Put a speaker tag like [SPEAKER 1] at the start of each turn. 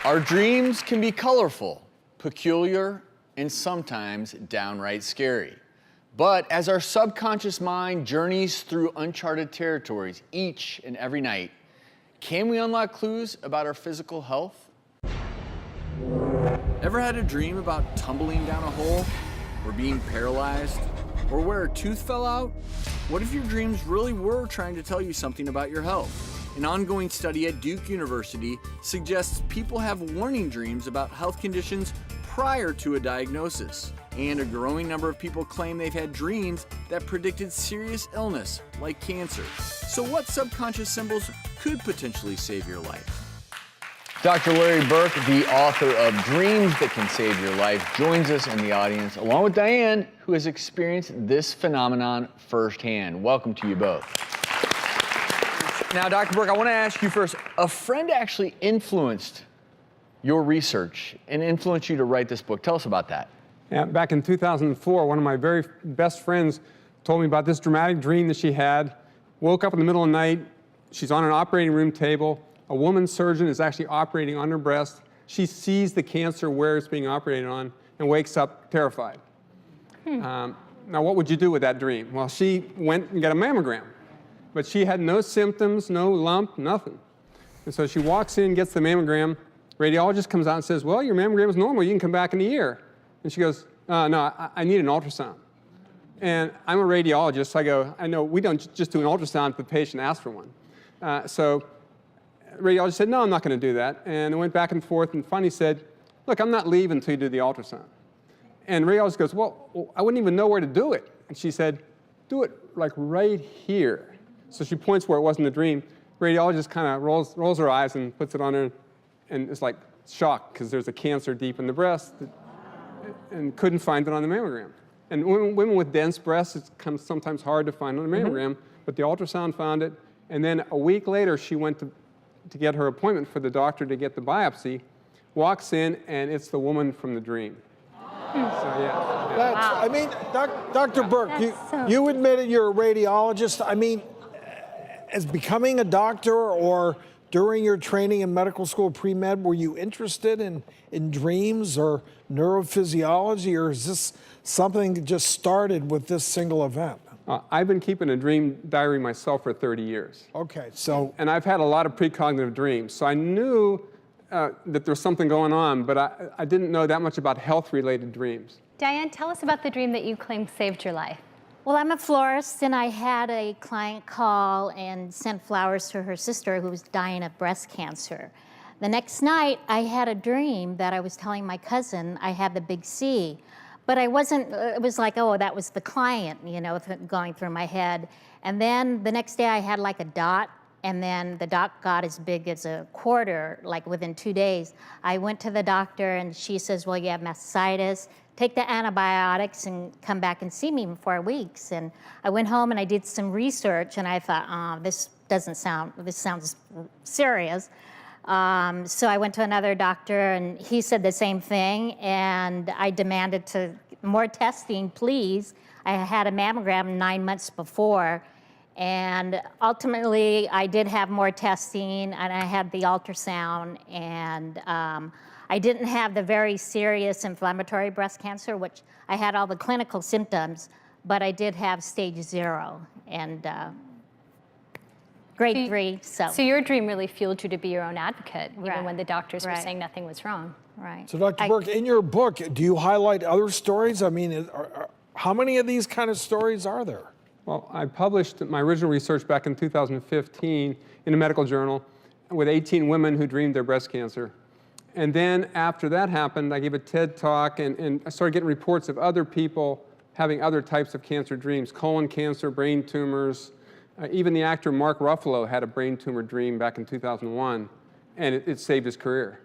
[SPEAKER 1] Our dreams can be colorful, peculiar, and sometimes downright scary. But as our subconscious mind journeys through uncharted territories each and every night, can we unlock clues about our physical health? Ever had a dream about tumbling down a hole, or being paralyzed, or where a tooth fell out? What if your dreams really were trying to tell you something about your health? An ongoing study at Duke University suggests people have warning dreams about health conditions prior to a diagnosis. And a growing number of people claim they've had dreams that predicted serious illness, like cancer. So what subconscious symbols could potentially save your life? Dr. Larry Burke, the author of Dreams That Can Save Your Life, joins us in the audience, along with Diane, who has experienced this phenomenon firsthand. Welcome to you both. Now, Dr. Burke, I want to ask you first, a friend actually influenced your research and influenced you to write this book. Tell us about that.
[SPEAKER 2] Yeah, back in 2004, one of my very best friends told me about this dramatic dream that she had. Woke up in the middle of the night. She's on an operating room table. A woman surgeon is actually operating on her breast. She sees the cancer where it's being operated on and wakes up terrified. Now, what would you do with that dream? Well, she went and got a mammogram, but she had no symptoms, no lump, nothing. And so she walks in, gets the mammogram. Radiologist comes out and says, well, your mammogram is normal. You can come back in a year. And she goes, no, I need an ultrasound. And I'm a radiologist, so I go, I know we don't just do an ultrasound if the patient asks for one. So radiologist said, no, I'm not going to do that. And it went back and forth, and finally said, look, I'm not leaving until you do the ultrasound. And radiologist goes, well, I wouldn't even know where to do it. And she said, do it like right here. So she points where it was in the dream. Radiologist kind of rolls her eyes and puts it on her, and it's like shocked because there's a cancer deep in the breast and couldn't find it on the mammogram. And women with dense breasts, it's sometimes hard to find on the mammogram, but the ultrasound found it. And then a week later, she went to get her appointment for the doctor to get the biopsy, walks in, and it's the woman from the dream. So, yeah.
[SPEAKER 3] Wow. I mean, Dr. Burke, you admitted you're a radiologist. I mean, as becoming a doctor or during your training in medical school pre-med, were you interested in dreams or neurophysiology, or is this something that just started with this single event?
[SPEAKER 2] I've been keeping a dream diary myself for 30 years.
[SPEAKER 3] Okay, so...
[SPEAKER 2] And I've had a lot of precognitive dreams, so I knew that there was something going on, but I didn't know that much about health-related dreams.
[SPEAKER 4] Diane, tell us about the dream that you claim saved your life.
[SPEAKER 5] Well, I'm a florist, and I had a client call and sent flowers to her sister who was dying of breast cancer. The next night, I had a dream that I was telling my cousin I had the big C, but I wasn't, it was like, oh, that was the client, you know, going through my head. And then the next day I had like a dot, and then the dot got as big as a quarter, like within 2 days. I went to the doctor, and she says, well, you have mastitis. Take the antibiotics and come back and see me in 4 weeks. And I went home and I did some research, and I thought, oh, this sounds serious. So I went to another doctor, and he said the same thing, and I demanded more testing, please. I had a mammogram 9 months before, and ultimately I did have more testing, and I had the ultrasound, and I didn't have the very serious inflammatory breast cancer, which I had all the clinical symptoms, but I did have stage 0 and grade 3. So
[SPEAKER 4] your dream really fueled you to be your own advocate, even when the doctors were saying nothing was wrong.
[SPEAKER 5] Right.
[SPEAKER 3] So Dr. Burke, in your book, do you highlight other stories? I mean, how many of these kind of stories are there?
[SPEAKER 2] Well, I published my original research back in 2015 in a medical journal with 18 women who dreamed their breast cancer. And then after that happened, I gave a TED Talk, and I started getting reports of other people having other types of cancer dreams, colon cancer, brain tumors. Even the actor Mark Ruffalo had a brain tumor dream back in 2001, and it saved his career.